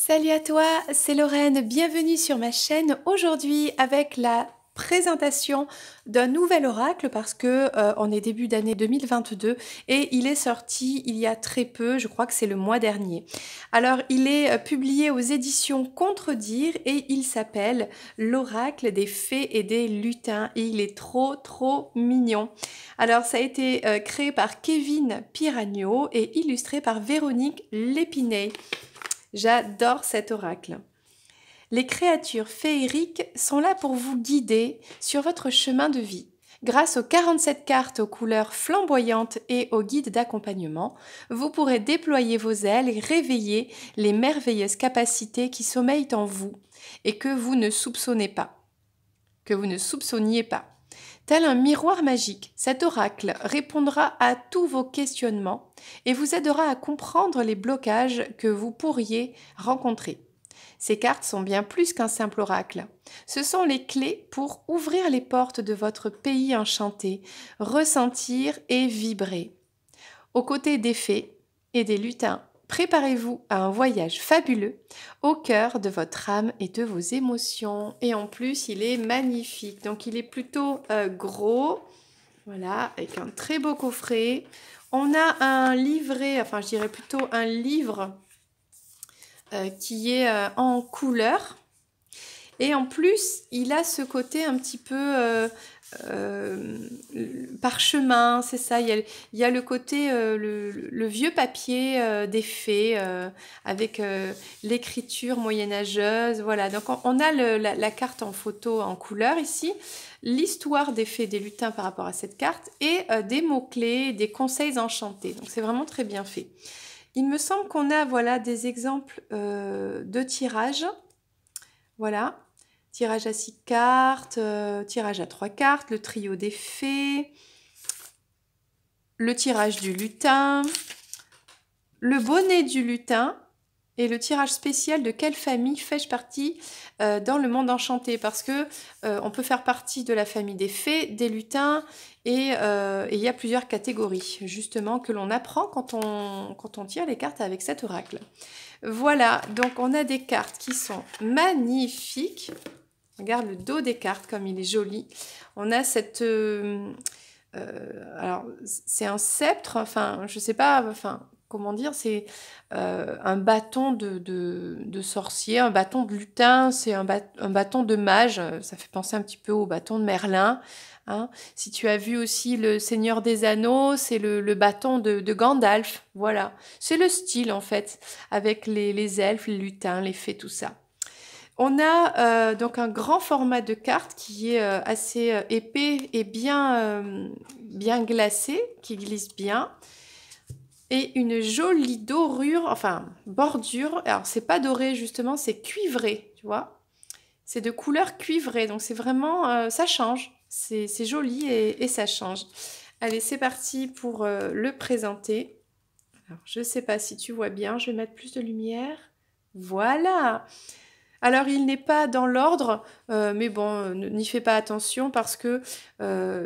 Salut à toi, c'est Lorraine, bienvenue sur ma chaîne aujourd'hui avec la présentation d'un nouvel oracle parce que on est début d'année 2022 et il est sorti il y a très peu, je crois que c'est le mois dernier. Alors il est publié aux éditions Contredire et il s'appelle l'oracle des fées et des lutins et il est trop mignon. Alors ça a été créé par Kevin Piragno et illustré par Véronique Lépinet. J'adore cet oracle. Les créatures féeriques sont là pour vous guider sur votre chemin de vie. Grâce aux 47 cartes aux couleurs flamboyantes et aux guides d'accompagnement, vous pourrez déployer vos ailes et réveiller les merveilleuses capacités qui sommeillent en vous et que vous ne soupçonnez pas, que vous ne soupçonniez pas. Tel un miroir magique, cet oracle répondra à tous vos questionnements et vous aidera à comprendre les blocages que vous pourriez rencontrer. Ces cartes sont bien plus qu'un simple oracle. Ce sont les clés pour ouvrir les portes de votre pays enchanté, ressentir et vibrer. Aux côtés des fées et des lutins, préparez-vous à un voyage fabuleux au cœur de votre âme et de vos émotions. Et en plus, il est magnifique. Donc, il est plutôt gros. Voilà, avec un très beau coffret. On a un livret, enfin, je dirais plutôt un livre qui est en couleur. Et en plus, il a ce côté un petit peu parchemin, c'est ça. Il y a le côté, le vieux papier des fées avec l'écriture moyenâgeuse. Voilà, donc on a la carte en photo en couleur ici, l'histoire des fées, des lutins par rapport à cette carte et des mots-clés, des conseils enchantés. Donc c'est vraiment très bien fait. Il me semble qu'on a voilà, des exemples de tirages. Voilà. Tirage à 6 cartes, tirage à 3 cartes, le trio des fées, le tirage du lutin, le bonnet du lutin et le tirage spécial de quelle famille fais-je partie dans le monde enchanté. Parce que on peut faire partie de la famille des fées, des lutins et il y a plusieurs catégories justement que l'on apprend quand on tire les cartes avec cet oracle. Voilà, donc on a des cartes qui sont magnifiques. Regarde le dos des cartes comme il est joli. On a cette... alors, c'est un sceptre, enfin, je sais pas, enfin, comment dire, c'est un bâton de sorcier, un bâton de lutin, c'est un bâton de mage. Ça fait penser un petit peu au bâton de Merlin. Hein. Si tu as vu aussi le Seigneur des Anneaux, c'est le bâton de Gandalf. Voilà, c'est le style en fait, avec les elfes, les lutins, les fées, tout ça. On a donc un grand format de carte qui est assez épais et bien glacé, qui glisse bien. Et une jolie dorure, enfin bordure. Alors c'est pas doré justement, c'est cuivré, tu vois. C'est de couleur cuivrée, donc c'est vraiment, ça change. C'est joli et ça change. Allez, c'est parti pour le présenter. Alors je sais pas si tu vois bien, je vais mettre plus de lumière. Voilà. Alors, il n'est pas dans l'ordre, mais bon, n'y fais pas attention parce que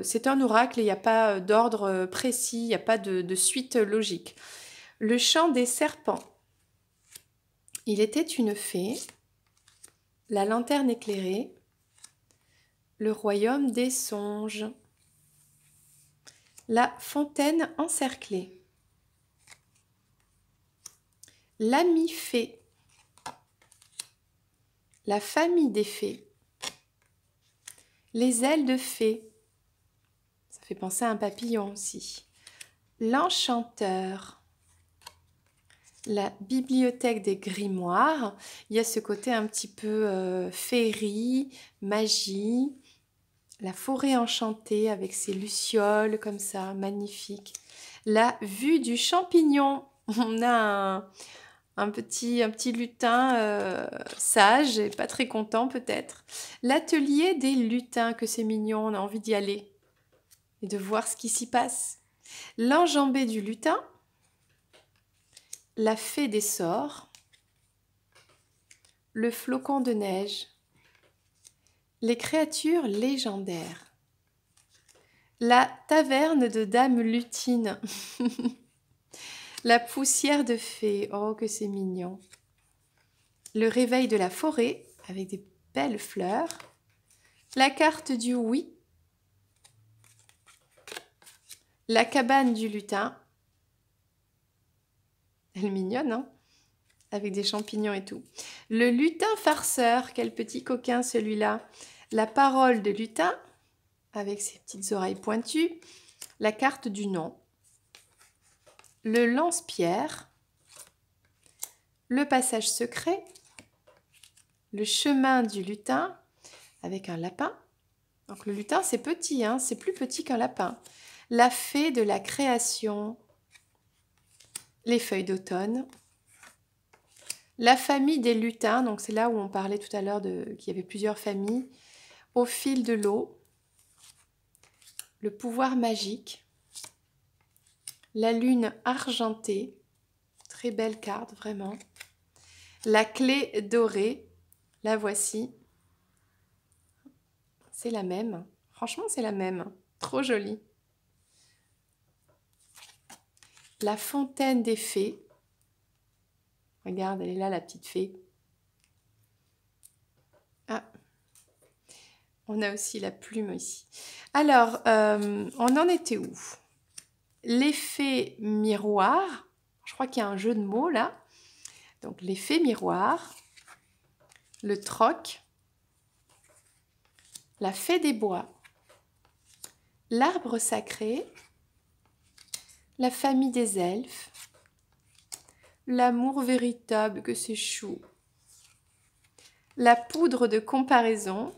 c'est un oracle et il n'y a pas d'ordre précis, il n'y a pas de suite logique. Le chant des serpents. Il était une fée, la lanterne éclairée, le royaume des songes, la fontaine encerclée, l'ami fée, la famille des fées, les ailes de fée, ça fait penser à un papillon aussi, l'enchanteur, la bibliothèque des grimoires. Il y a ce côté un petit peu féerie, magie, la forêt enchantée avec ses lucioles comme ça, magnifique. La vue du champignon. On a un petit lutin sage et pas très content peut-être. L'atelier des lutins, que c'est mignon, on a envie d'y aller et de voir ce qui s'y passe. L'enjambée du lutin, la fée des sorts, le flocon de neige, les créatures légendaires, la taverne de Dame Lutine, la poussière de fée, oh que c'est mignon, le réveil de la forêt avec des belles fleurs, la carte du oui, la cabane du lutin, elle est mignonne, hein, avec des champignons et tout. Le lutin farceur, quel petit coquin celui-là. La parole de lutin, avec ses petites oreilles pointues. La carte du nom. Le lance-pierre. Le passage secret. Le chemin du lutin, avec un lapin. Donc le lutin, c'est petit, hein, c'est plus petit qu'un lapin. La fée de la création. Les feuilles d'automne. La famille des lutins, donc c'est là où on parlait tout à l'heure qu'il y avait plusieurs familles. Au fil de l'eau. Le pouvoir magique. La lune argentée. Très belle carte, vraiment. La clé dorée. La voici. C'est la même. Franchement, c'est la même. Trop jolie. La fontaine des fées. Regarde, elle est là, la petite fée. Ah, on a aussi la plume ici. Alors, on en était où? L'effet miroir. Je crois qu'il y a un jeu de mots là. Donc, l'effet miroir. Le troc. La fée des bois. L'arbre sacré. La famille des elfes. L'amour véritable, que c'est chou. La poudre de comparaison.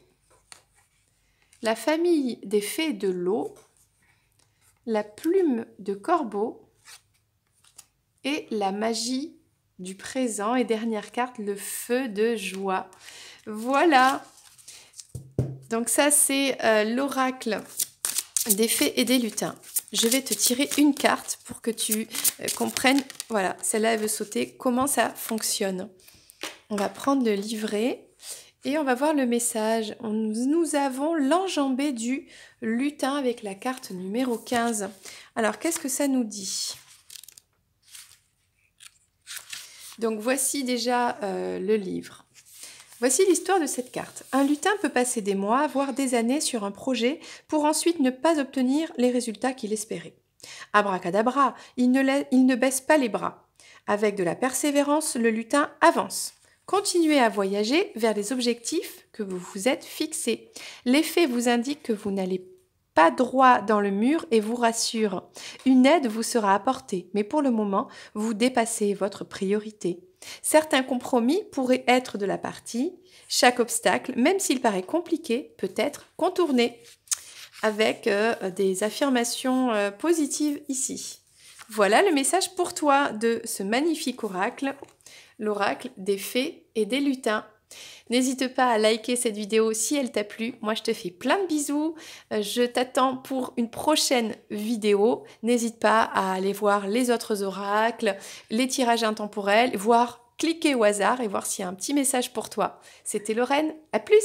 La famille des fées de l'eau. La plume de corbeau. Et la magie du présent. Et dernière carte, le feu de joie. Voilà. Donc ça, c'est l'oracle des fées et des lutins. Je vais te tirer une carte pour que tu comprennes. Voilà, celle-là, elle veut sauter. Comment ça fonctionne? On va prendre le livret et on va voir le message. Nous avons l'enjambée du lutin avec la carte numéro 15. Alors, qu'est-ce que ça nous dit? Donc, voici déjà le livre. Voici l'histoire de cette carte. Un lutin peut passer des mois, voire des années sur un projet pour ensuite ne pas obtenir les résultats qu'il espérait. Abracadabra, il ne baisse pas les bras. Avec de la persévérance, le lutin avance. Continuez à voyager vers les objectifs que vous vous êtes fixés. Les faits vous indiquent que vous n'allez pas droit dans le mur et vous rassurent. Une aide vous sera apportée, mais pour le moment, vous dépassez votre priorité. Certains compromis pourraient être de la partie. Chaque obstacle, même s'il paraît compliqué, peut être contourné. Avec des affirmations positives ici. Voilà le message pour toi de ce magnifique oracle, l'oracle des fées et des lutins. N'hésite pas à liker cette vidéo si elle t'a plu. Moi, je te fais plein de bisous. Je t'attends pour une prochaine vidéo. N'hésite pas à aller voir les autres oracles, les tirages intemporels, cliquer au hasard et voir s'il y a un petit message pour toi. C'était Lorraine. À plus!